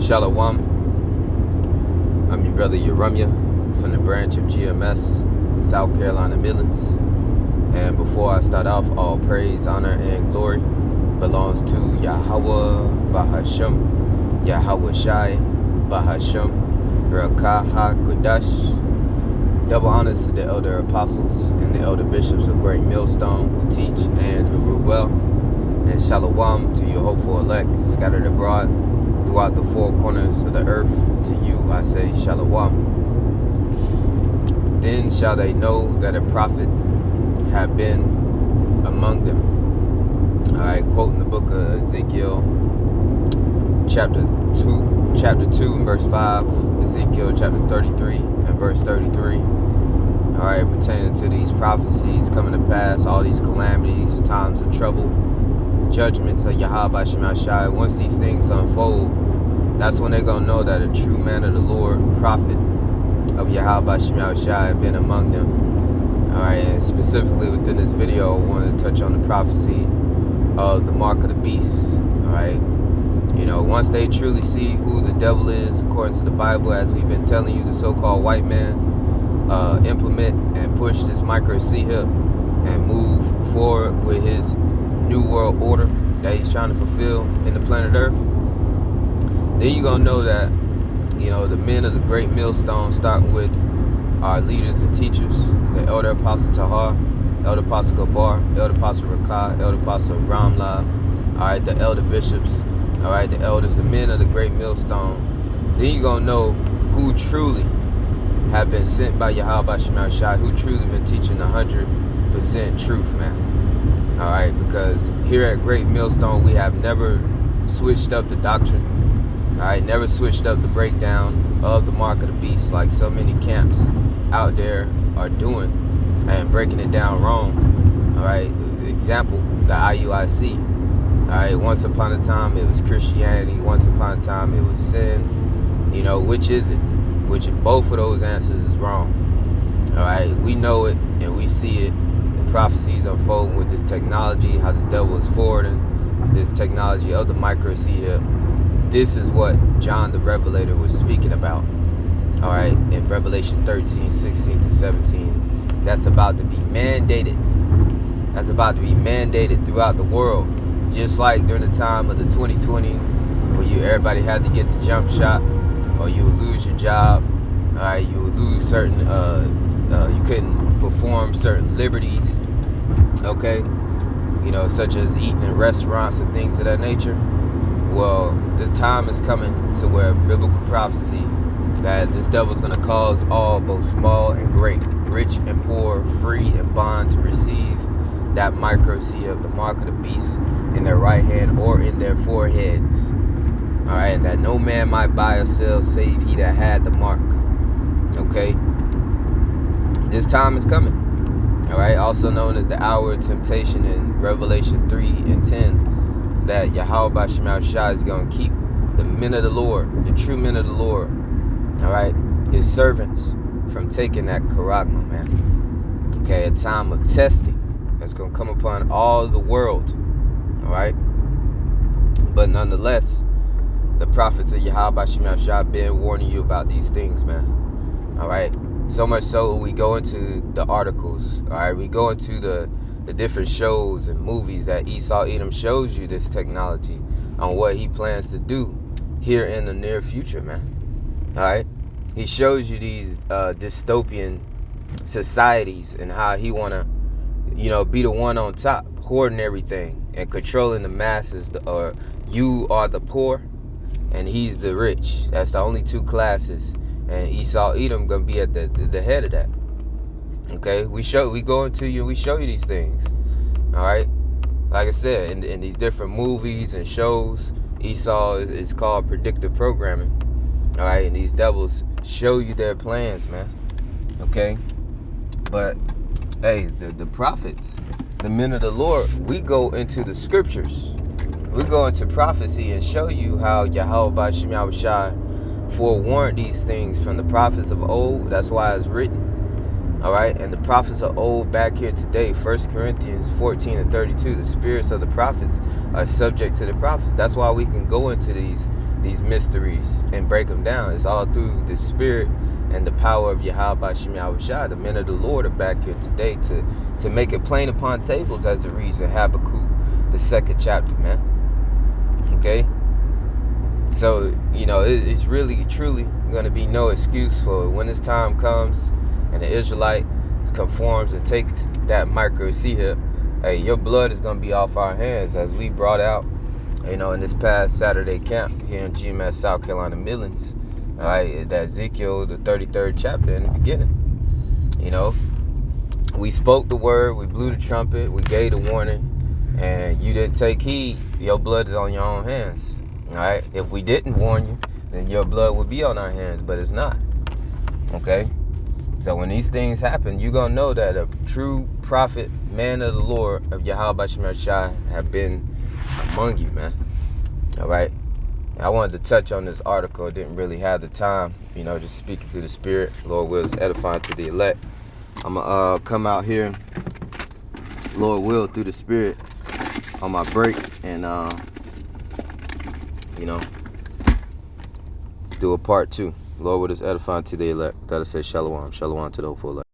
Shalawam. I'm your brother Yahawah from the branch of GMS, South Carolina Midlands. And before I start off, all praise, honor, and glory belongs to Yahawah, Bahasham, Yahawashi, Bahasham, Rawchaa, HaQadash. Double honors to the elder apostles and the elder bishops of Great Millstone who teach and who rule well. And Shalawam to Yahawah Elect scattered abroad throughout the four corners of the earth. To you I say Shalawam. Then shall they know that a prophet have been among them. Alright, quoting the book of Ezekiel, chapter 2 and verse 5, Ezekiel chapter 33 and verse 33. Alright, pertaining to these prophecies coming to pass, all these calamities, times of trouble, judgments of Yahawashi. Once these things unfold, that's when they're going to know that a true man of the Lord, prophet of Yahawashi, have been among them. Alright, and specifically within this video, I wanted to touch on the prophecy of the mark of the beast. Alright, you know, once they truly see who the devil is, according to the Bible, as we've been telling you, the so-called white man, implement and push this micro here and move forward with his new world order that he's trying to fulfill in the planet Earth, then you're going to know that, you know, the men of the great millstone, starting with our leaders and teachers, the elder apostle Tahar, elder apostle Gabar, elder apostle Rawchaa, elder apostle Ramla, alright, the elder bishops, alright, the elders, the men of the great millstone, then you're going to know who truly have been sent by Yahawashi, who truly been teaching 100% truth, man. Alright, because here at Great Millstone, we have never switched up the doctrine. Alright, never switched up the breakdown of the mark of the beast like so many camps out there are doing and breaking it down wrong. Alright, example, the IUIC. Alright, once upon a time it was Christianity, once upon a time it was sin. You know, which is it? Which both of those answers is wrong. Alright, we know it and we see it. Prophecies unfolding with this technology, how this devil is forwarding this technology of the micro here. This is what John the Revelator was speaking about. Alright, in Revelation 13, 16 to 17. That's about to be mandated. That's about to be mandated throughout the world. Just like during the time of the 2020, where everybody had to get the jump shot, or you would lose your job. Alright, you would lose certain you couldn't perform certain liberties, okay, you know, such as eating in restaurants and things of that nature. Well, the time is coming to where biblical prophecy that this devil's going to cause all, both small and great, rich and poor, free and bond, to receive that micro of the mark of the beast in their right hand or in their foreheads. All right, and that no man might buy or sell save he that had the mark. Okay, this time is coming. All right, also known as the hour of temptation in Revelation 3 and 10, that Yahawashi is going to keep the men of the Lord, the true men of the Lord, all right, his servants, from taking that charagma, man. Okay, a time of testing that's going to come upon all the world, all right? But nonetheless, the prophets of Yahawashi have been warning you about these things, man. All right, so much so we go into the articles, all right, we go into the different shows and movies that Esau Edom shows you this technology on what he plans to do here in the near future, man. All right, he shows you these dystopian societies and how he want to, you know, be the one on top, hoarding everything and controlling the masses. Or you are the poor and he's the rich. That's the only two classes. And Esau Edom gonna be at the head of that. Okay, we go into you and we show you these things. All right, like I said, in these different movies and shows, Esau is called predictive programming. All right, and these devils show you their plans, man. Okay, but hey, the prophets, the men of the Lord, we go into the scriptures. We go into prophecy and show you how Yahawashi forewarned these things from the prophets of old. That's why it's written. All right, and the prophets of old back here today, 1 Corinthians 14 and 32, the spirits of the prophets are subject to the prophets. That's why we can go into these these mysteries and break them down. It's all through the spirit and the power of Yahawashi. The men of the Lord are back here today to make it plain upon tables, as it reads in Habakkuk, the 2nd chapter, man. Okay? So, it's really, truly going to be no excuse for when this time comes and the Israelite conforms and takes that micro-seah. Hey, your blood is going to be off our hands, as we brought out, in this past Saturday camp here in GMS, South Carolina, Millings. All right, that Ezekiel, the 33rd chapter in the beginning. We spoke the word, we blew the trumpet, we gave the warning, and you didn't take heed. Your blood is on your own hands. All right, if we didn't warn you, then your blood would be on our hands, but it's not. Okay? So when these things happen, you're going to know that a true prophet, man of the Lord of Yahawah have been among you, man. All right? I wanted to touch on this article. I didn't really have the time, just speaking through the Spirit. Lord will is edifying to the elect. I'm going to come out here, Lord will, through the Spirit on my break and, do a part 2. Lord will is edifying to the elect. That'll say Shalawam. Shalawam to the hopeful elect.